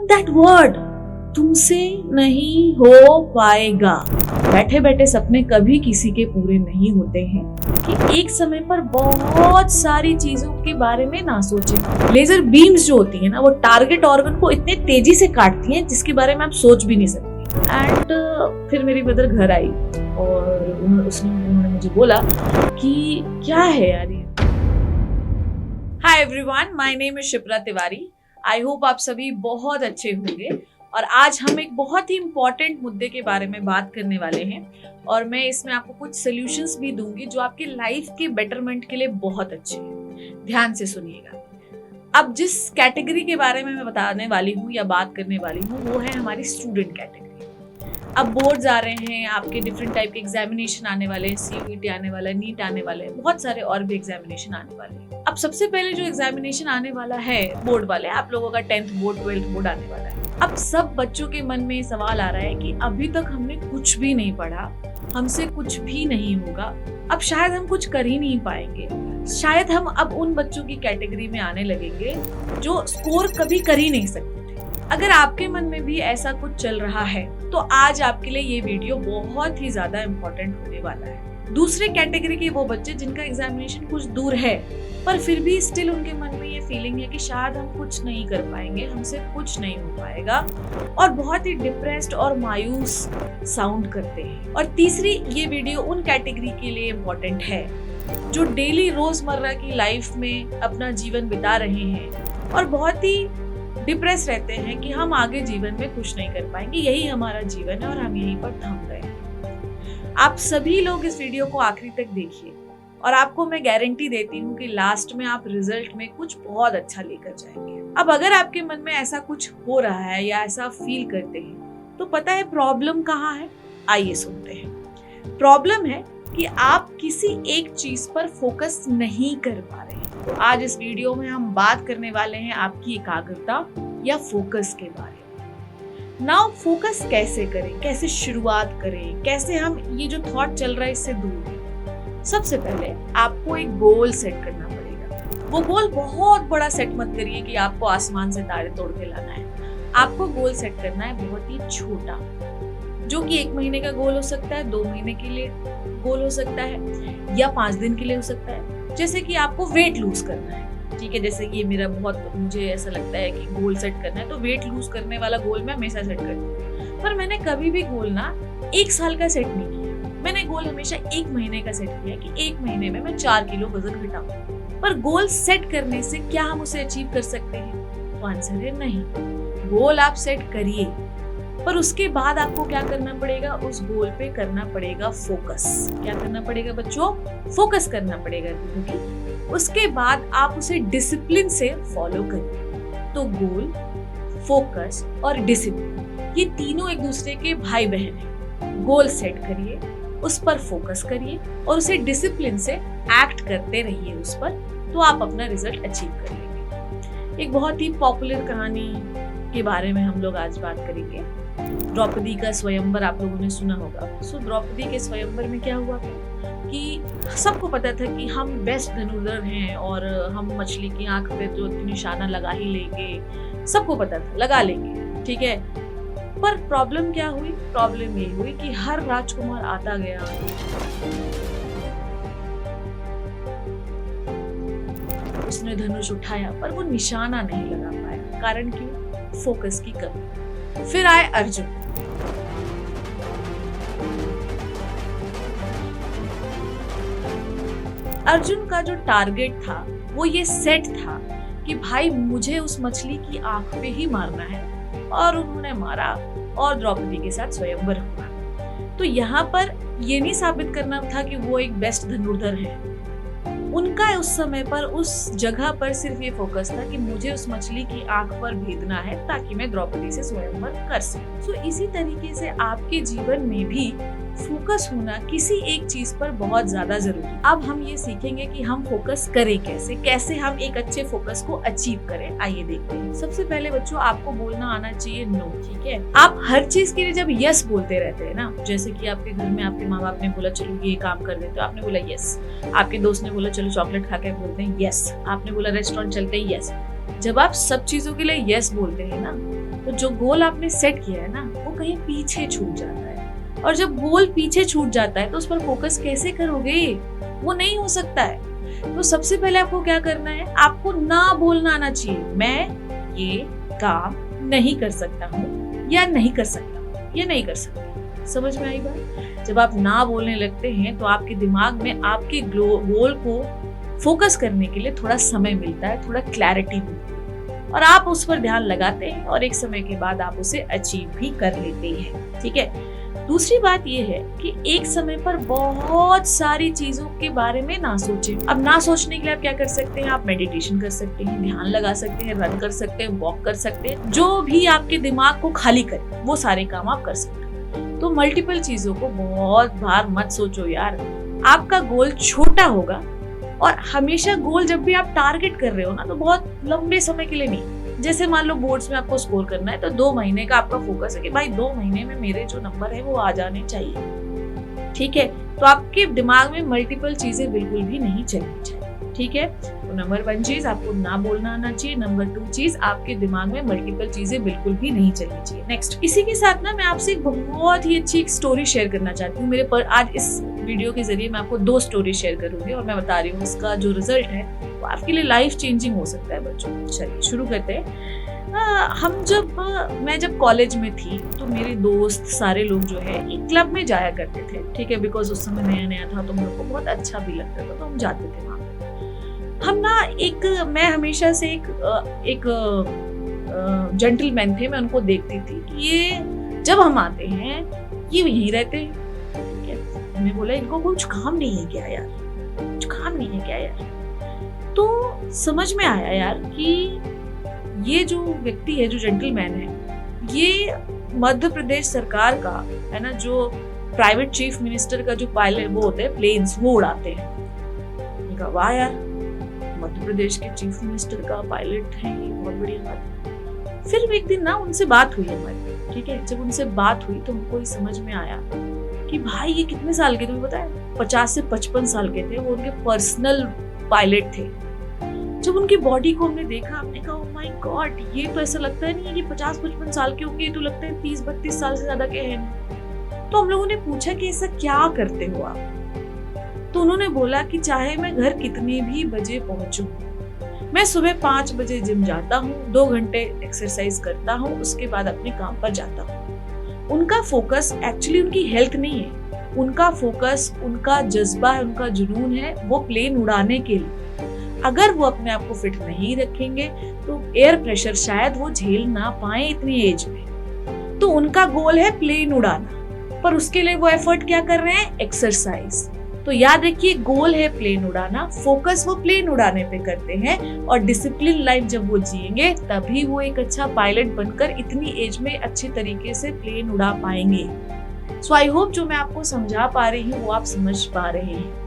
That word, तुमसे नहीं हो पाएगा। बैठे बैठे सपने कभी किसी के पूरे नहीं होते हैं कि एक समय पर बहुत सारी चीजों के बारे में ना सोचें। लेजर बीम्स जो होती है ना, वो टारगेट ऑर्गन को इतने तेजी से काटती हैं जिसके बारे में आप सोच भी नहीं सकते। एंड फिर मेरी मदर घर आई और उन्होंने मुझे बोला कि क्या है यार ये। Hi everyone, my name is Shipra Tiwari. I hope आप सभी बहुत अच्छे होंगे और आज हम एक बहुत ही इम्पोर्टेंट मुद्दे के बारे में बात करने वाले हैं और मैं इसमें आपको कुछ सॉल्यूशंस भी दूंगी जो आपकी लाइफ के बेटरमेंट के लिए बहुत अच्छे हैं। ध्यान से सुनिएगा। अब जिस कैटेगरी के बारे में मैं बताने वाली हूँ या बात करने वाली हूँ वो है हमारी स्टूडेंट कैटेगरी। अब बोर्ड्स आ रहे हैं, आपके डिफरेंट टाइप के एग्जामिनेशन आने वाले हैं, CUET आने वाला है, नीट आने वाले हैं, बहुत सारे और भी एग्जामिनेशन आने वाले हैं। अब सबसे पहले जो एग्जामिनेशन आने वाला है बोर्ड वाले, आप लोगों का 10th बोर्ड 12th बोर्ड आने वाला है। अब सब बच्चों के मन में सवाल आ रहा है कि अभी तक हमने कुछ भी नहीं पढ़ा, हमसे कुछ भी नहीं होगा, अब शायद हम कुछ कर ही नहीं पाएंगे, शायद हम अब उन बच्चों की कैटेगरी में आने लगेंगे जो स्कोर कभी कर ही नहीं सकते थे। अगर आपके मन में भी ऐसा कुछ चल रहा है तो आज आपके लिए ये वीडियो बहुत ही ज्यादा इम्पोर्टेंट होने वाला है। दूसरे कैटेगरी के वो बच्चे जिनका एग्जामिनेशन कुछ दूर है पर फिर भी स्टिल उनके मन में ये फीलिंग है कि शायद हम कुछ नहीं कर पाएंगे, हमसे कुछ नहीं हो पाएगा और बहुत ही डिप्रेस्ड और मायूस साउंड करते हैं। और तीसरी ये वीडियो उन कैटेगरी के लिए इम्पोर्टेंट है जो डेली रोजमर्रा की लाइफ में अपना जीवन बिता रहे हैं और बहुत ही डिप्रेस रहते हैं कि हम आगे जीवन में कुछ नहीं कर पाएंगे, यही हमारा जीवन है और हम यहीं पर थम गए। आप सभी लोग इस वीडियो को आखिरी तक देखिए और आपको मैं गारंटी देती हूँ कि लास्ट में आप रिजल्ट में कुछ बहुत अच्छा लेकर जाएंगे। अब अगर आपके मन में ऐसा कुछ हो रहा है या ऐसा फील करते हैं तो पता है प्रॉब्लम कहाँ है? आइए सुनते हैं। प्रॉब्लम है कि आप किसी एक चीज पर फोकस नहीं कर पा रहे हैं। तो आज इस वीडियो में हम बात करने वाले हैं आपकी एकाग्रता या फोकस के बारे में। नाउ फोकस कैसे करें, कैसे शुरुआत करें, कैसे हम ये जो थॉट चल रहा है इससे दूर हैं। सबसे पहले आपको एक गोल सेट करना पड़ेगा। वो गोल बहुत बड़ा सेट मत करिए कि आपको आसमान से तारे तोड़ के लाना है। आपको गोल सेट करना है बहुत ही छोटा, जो कि 1 महीने का गोल हो सकता है, 2 महीने के लिए गोल हो सकता है या 5 दिन के लिए हो सकता है। जैसे कि आपको वेट लूज करना है, ठीक है, जैसे कि मेरा मुझे ऐसा लगता है कि गोल सेट करना है तो वेट लूज करने वाला गोल मैं हमेशा सेट करती हूँ। पर मैंने कभी भी गोल ना 1 साल का सेट नहीं किया, मैंने गोल हमेशा 1 महीने का सेट किया कि 1 महीने में मैं 4 किलो वजन घटाऊं। पर गोल सेट करने से क्या हम उसे अचीव कर सकते हैं? तो आंसर है नहीं। गोल आप सेट करिए पर उसके बाद आपको क्या करना पड़ेगा? उस गोल पे करना पड़ेगा फोकस। क्या करना पड़ेगा बच्चों? फोकस करना पड़ेगा। उसके बाद आप उसे डिसिप्लिन से फॉलो करिए। तो गोल, फोकस और डिसिप्लिन ये तीनों एक दूसरे के भाई बहन हैं। गोल सेट करिए, उस पर फोकस करिए और उसे डिसिप्लिन से एक्ट करते रहिए उस पर, तो आप अपना रिजल्ट अचीव कर लेंगे। एक बहुत ही पॉपुलर कहानी के बारे में हम लोग आज बात करेंगे। द्रौपदी का स्वयंवर आप लोगों ने सुना होगा। सो द्रौपदी के स्वयंवर में क्या हुआ कि सबको पता था कि हम बेस्ट धनुर्धर हैं और हम मछली की आंख पे तो निशाना लगा ही लेंगे, सबको पता था लगा लेंगे, ठीक है। पर प्रॉब्लम क्या हुई? प्रॉब्लम ये हुई कि हर राजकुमार आता गया, उसने धनुष उठाया पर वो निशाना नहीं लगा पाया। कारण क्यों? फोकस की कमी। फिर आए अर्जुन। अर्जुन का जो टारगेट था वो ये सेट था कि भाई मुझे उस मछली की आंख पे ही मारना है और उन्होंने मारा और द्रौपदी के साथ स्वयंवर हुआ। तो यहाँ पर ये नहीं साबित करना था कि वो एक बेस्ट धनुर्धर है। उनका उस समय पर उस जगह पर सिर्फ ये फोकस था कि मुझे उस मछली की आंख पर भेदना है ताकि मैं द्रौपदी से स्वयंवर कर सकूं। तो इसी तरीके से आपके जीवन में भी फोकस होना किसी एक चीज पर बहुत ज्यादा जरूरी है। अब हम ये सीखेंगे कि हम फोकस करें कैसे हम एक अच्छे फोकस को अचीव करें। आइए देखते हैं। सबसे पहले बच्चों आपको बोलना आना चाहिए नो, ठीक है। आप हर चीज के लिए जब यस बोलते रहते हैं ना, जैसे कि आपके घर में आपके माँ बाप ने बोला चलो ये काम कर देते हो, आपने बोला यस। आपके दोस्त ने बोला चलो चॉकलेट खा के बोलते हैं यस। आपने बोला रेस्टोरेंट चलते हैं यस। जब आप सब चीजों के लिए यस बोलते हैं ना तो जो गोल आपने सेट किया है ना वो कहीं पीछे छूट जाता है, और जब गोल पीछे छूट जाता है तो उस पर फोकस कैसे करोगे, वो नहीं हो सकता है। तो सबसे पहले आपको क्या करना है, आपको ना बोलना आना चाहिए, मैं ये काम नहीं कर सकता हूँ या नहीं कर सकता हूँ या नहीं कर सकता। समझ में आई बात? जब आप ना बोलने लगते हैं तो आपके दिमाग में आपके गोल को फोकस करने के लिए थोड़ा समय मिलता है, थोड़ा क्लैरिटी मिलती है, और आप उस पर ध्यान लगाते हैं और एक समय के बाद आप उसे अचीव भी कर लेते हैं। ठीक है। दूसरी बात यह है कि एक समय पर बहुत सारी चीजों के बारे में ना सोचें। अब ना सोचने के लिए आप क्या कर सकते हैं, आप मेडिटेशन कर सकते हैं, ध्यान लगा सकते हैं, रन कर सकते हैं, वॉक कर सकते हैं, जो भी आपके दिमाग को खाली करे वो सारे काम आप कर सकते हैं। तो मल्टीपल चीजों को बहुत बार मत सोचो यार। आपका गोल छोटा होगा, और हमेशा गोल जब भी आप टारगेट कर रहे हो ना तो बहुत लंबे समय के लिए नहीं। जैसे मान लो बोर्ड्स में आपको स्कोर करना है तो 2 महीने का आपका फोकस है कि भाई 2 महीने में मेरे जो नंबर है वो आ जाने चाहिए। ठीक है। तो आपके दिमाग में मल्टीपल चीजें बिल्कुल भी नहीं चलनी चाहिए। ठीक है। तो नंबर 1 चीज, आपको ना बोलना आना चाहिए। नंबर 2 चीज, आपके दिमाग में मल्टीपल चीजें बिल्कुल भी नहीं चलनी चाहिए। नेक्स्ट, इसी के साथ ना मैं आपसे एक बहुत ही अच्छी एक स्टोरी शेयर करना चाहती हूँ। मेरे पर आज इस वीडियो के जरिए मैं आपको 2 स्टोरी शेयर करूंगी, और मैं बता रही हूँ इसका जो रिजल्ट है वो आपके लिए लाइफ चेंजिंग हो सकता है बच्चों। चलिए शुरू करते हैं। मैं जब कॉलेज में थी तो मेरे दोस्त सारे लोग जो है एक क्लब में जाया करते थे। ठीक है। बिकॉज उस समय नया नया था तो हम लोग को बहुत अच्छा भी लगता था, तो हम जाते थे वहाँ पे। हम ना मैं हमेशा से एक जेंटलमैन थे, मैं उनको देखती थी कि ये जब हम आते हैं ये यहीं रहते हैं। ठीक है। मैंने बोला इनको कुछ काम नहीं है क्या यार, कुछ काम नहीं है क्या यार। तो समझ में आया यार कि ये जो व्यक्ति है, जो जेंटलमैन है, ये मध्य प्रदेश सरकार का है ना, जो प्राइवेट चीफ मिनिस्टर का जो पायलट वो होते हैं, प्लेन्स वो उड़ाते हैं। कहा वाह यार, मध्य प्रदेश के चीफ मिनिस्टर का पायलट है, ये बहुत बढ़िया बात है। फिर एक दिन ना उनसे बात हुई हमारी। ठीक है। जब उनसे बात हुई तो हमको ये समझ में आया कि भाई ये कितने साल के, तुम्हें पता है 50 से 55 साल के थे, वो उनके पर्सनल पायलट थे। जब उनकी बॉडी को हमने देखा, हमने कहा ओह माय गॉड, ये तो ऐसा लगता है नहीं है कि 50-55 साल के होंगे, ये तो लगता है 30-32 साल से ज्यादा के हैं। तो हम लोगों ने पूछा कि ऐसा क्या करते हो आप? तो उन्होंने बोला कि चाहे मैं घर कितने भी बजे पहुंचूं, मैं सुबह 5 बजे जिम जाता हूँ, 2 घंटे एक्सरसाइज करता हूँ, उसके बाद अपने काम पर जाता हूँ। उनका फोकस एक्चुअली उनकी हेल्थ नहीं है, उनका फोकस, उनका जज्बा है, उनका जुनून है वो प्लेन उड़ाने के लिए। अगर वो अपने आप को फिट नहीं रखेंगे तो एयर प्रेशर शायद वो झेल ना पाए इतनी एज में। तो उनका गोल है प्लेन उड़ाना, पर उसके लिए वो एफर्ट क्या कर रहे हैं, एक्सरसाइज। तो याद रखिए, गोल है प्लेन उड़ाना, फोकस वो प्लेन उड़ाने पे करते हैं, और डिसिप्लिन लाइफ जब वो जिएंगे तभी वो एक अच्छा पायलट बनकर इतनी एज में अच्छे तरीके से प्लेन उड़ा पाएंगे। सो आई होप जो मैं आपको समझा पा रही हूँ वो आप समझ पा रहे हैं।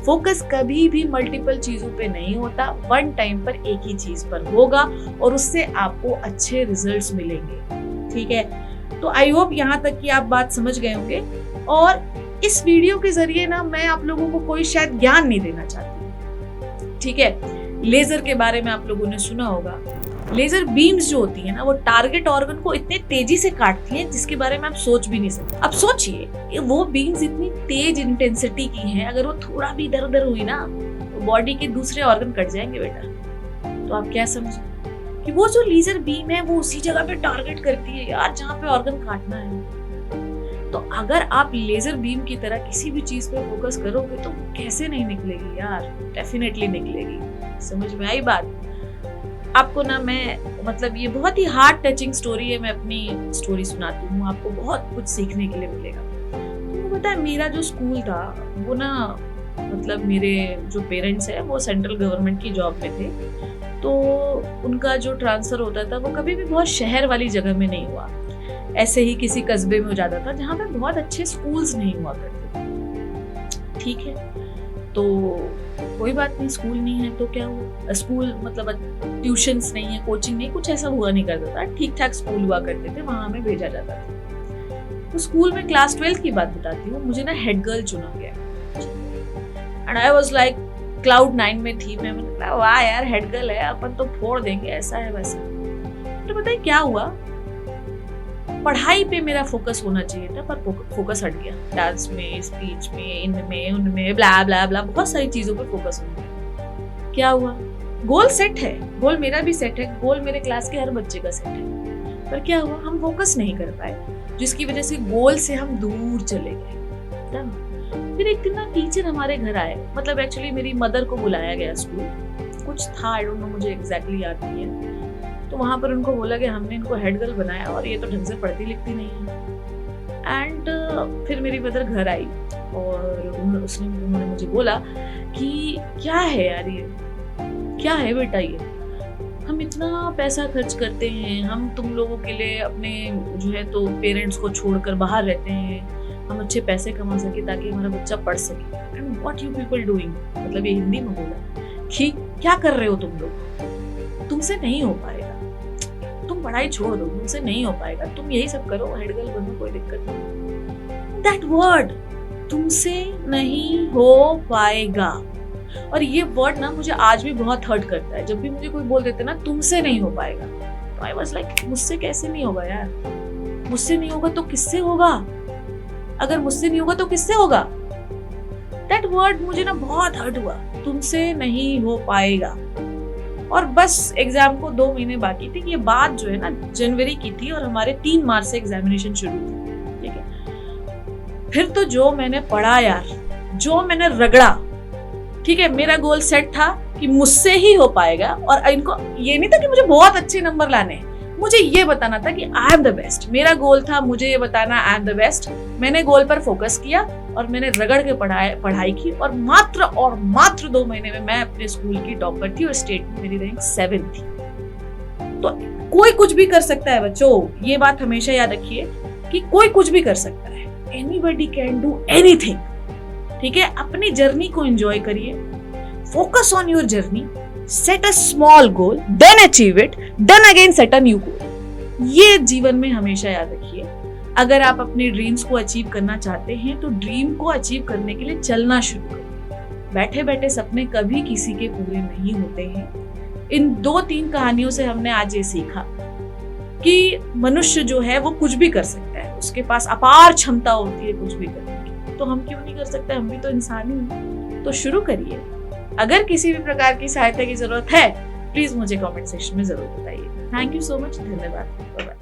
फोकस कभी भी मल्टीपल चीजों पे नहीं होता, 1 टाइम पर एक ही चीज पर होगा, और उससे आपको अच्छे रिजल्ट्स मिलेंगे। ठीक है। तो आई होप यहाँ तक कि आप बात समझ गए होंगे। और इस वीडियो के जरिए ना मैं आप लोगों को कोई शायद ज्ञान नहीं देना चाहती। ठीक है। लेजर के बारे में आप लोगों ने सुना होगा। लेजर बीम्स जो होती है ना वो टारगेट ऑर्गन को इतने तेजी से काटती हैं जिसके बारे में आप सोच भी नहीं सकते। अब सोचिए, वो बीम्स इतनी तेज इंटेंसिटी की हैं, अगर वो थोड़ा भी इधर उधर हुई ना तो बॉडी के दूसरे ऑर्गन कट जाएंगे बेटा। तो आप क्या समझे कि वो जो लेजर बीम है वो उसी जगह पे टारगेट करती है यार जहाँ पे ऑर्गन काटना है। तो अगर आप लेजर बीम की तरह किसी भी चीज पे फोकस करोगे तो कैसे नहीं निकलेगी यार, डेफिनेटली निकलेगी। समझ में आई बात? आपको ना मैं मतलब ये बहुत ही हार्ट टचिंग स्टोरी है, मैं अपनी स्टोरी सुनाती हूँ, आपको बहुत कुछ सीखने के लिए मिलेगा। तो पता है मेरा जो स्कूल था वो ना मतलब मेरे जो पेरेंट्स है वो सेंट्रल गवर्नमेंट की जॉब में थे, तो उनका जो ट्रांसफर होता था वो कभी भी बहुत शहर वाली जगह में नहीं हुआ, ऐसे ही किसी कस्बे में हो जाता था जहाँ पे बहुत अच्छे स्कूल्स नहीं हुआ करते। ठीक है। तो कोई बात नहीं, स्कूल नहीं है तो क्या हुआ, स्कूल मतलब ट्यूशंस नहीं है, कोचिंग नहीं, कुछ ऐसा हुआ नहीं करता था, ठीक ठाक स्कूल हुआ करते थे, वहां हमें भेजा जाता था। तो स्कूल में क्लास 12 की बात बताती हूँ, मुझे ना हेड गर्ल चुना गया and I was like cloud 9 में थी मैं। मैंने कहा वाह यार हेड गर्ल है, अपन तो फोड़ देंगे, ऐसा है वैसा। तो पता है क्या हुआ, पढ़ाई पे मेरा फोकस होना चाहिए था, पर फोकस हट गया। डांस में, स्पीच में, इनमें उनमें ब्ला ब्ला ब्ला, बहुत सारी चीजों पे फोकस हो गया। क्या हुआ? गोल सेट है, गोल मेरा भी सेट है, गोल मेरे क्लास के हर बच्चे का सेट है, पर क्या हुआ? हम फोकस नहीं कर पाए, जिसकी वजह से गोल से हम दूर चले गए। फिर एक दिन ना टीचर हमारे घर आए, मतलब एक्चुअली मेरी मदर को बुलाया गया स्कूल, कुछ था, आई डोंट नो, मुझे एग्जैक्टली याद नहीं है। तो वहां पर उनको बोला कि हमने इनको हेड गर्ल बनाया और ये तो ढंग से पढ़ती लिखती नहीं है। एंड फिर मेरी मदर घर आई और उन्होंने मुझे बोला कि क्या है यार, ये क्या है बेटा, ये हम इतना पैसा खर्च करते हैं, हम तुम लोगों के लिए अपने जो है तो पेरेंट्स को छोड़कर बाहर रहते हैं, हम अच्छे पैसे कमा सके ताकि हमारा बच्चा पढ़ सके, and what you people doing, मतलब ये हिंदी में बोला कि क्या कर रहे हो तुम लोग, तुमसे नहीं हो पाएगा, तुम पढ़ाई छोड़ दो, तुमसे नहीं हो पाएगा, तुम यही सब करो, हेड गर्ल बनो, कोई दिक्कत नहीं। दैट वर्ड, तुमसे नहीं हो पाएगा, और ये वर्ड ना मुझे आज भी बहुत हर्ट करता है। जब भी मुझे कोई बोल देते ना तुमसे नहीं हो पाएगा, तो आई वाज लाइक मुझसे कैसे नहीं होगा यार, मुझसे नहीं होगा तो किससे होगा, अगर मुझसे नहीं होगा तो किससे होगा। दैट वर्ड मुझे ना बहुत हर्ट हुआ, तुमसे नहीं हो पाएगा। और बस एग्जाम को 2 महीने बाकी थे। ये बात जो है ना जनवरी की थी और हमारे 3 मार्च से एग्जामिनेशन शुरू थी, ठीक है। फिर तो जो मैंने पढ़ा यार, जो मैंने रगड़ा, ठीक है, मेरा गोल सेट था कि मुझसे ही हो पाएगा, और इनको ये नहीं था कि मुझे बहुत अच्छे नंबर लाने हैं, मुझे ये बताना था कि आई एम द बेस्ट। मेरा गोल था मुझे ये बताना आई एम द बेस्ट। मैंने गोल पर फोकस किया और मैंने रगड़ के पढ़ाई की, और मात्र 2 महीने में मैं अपने स्कूल की टॉपर थी और स्टेट में मेरी रैंक 7 थी। तो कोई कुछ भी कर सकता है बच्चों, ये बात हमेशा याद रखिए कि कोई कुछ भी कर सकता है, एनीबॉडी कैन डू एनीथिंग, ठीक है। अपनी जर्नी को एंजॉय करिए, focus on your journey, set a small goal, then achieve it, then again set a new goal. ये जीवन में हमेशा याद रखिए। अगर आप अपने ड्रीम्स को अचीव करना चाहते हैं तो ड्रीम को अचीव करने के लिए चलना शुरू करें। बैठे बैठे सपने कभी किसी के पूरे नहीं होते हैं। इन 2-3 कहानियों से हमने आज ये सीखा कि मनुष्य जो है वो कुछ भी कर सकता है, उसके पास अपार क्षमता होती है कुछ भी करने की, तो हम क्यों नहीं कर सकते, हम भी तो इंसान ही हैं। तो शुरू करिए। अगर किसी भी प्रकार की सहायता की जरूरत है प्लीज मुझे कमेंट सेक्शन में जरूर बताइए। थैंक यू सो मच, धन्यवाद, बाय बाय।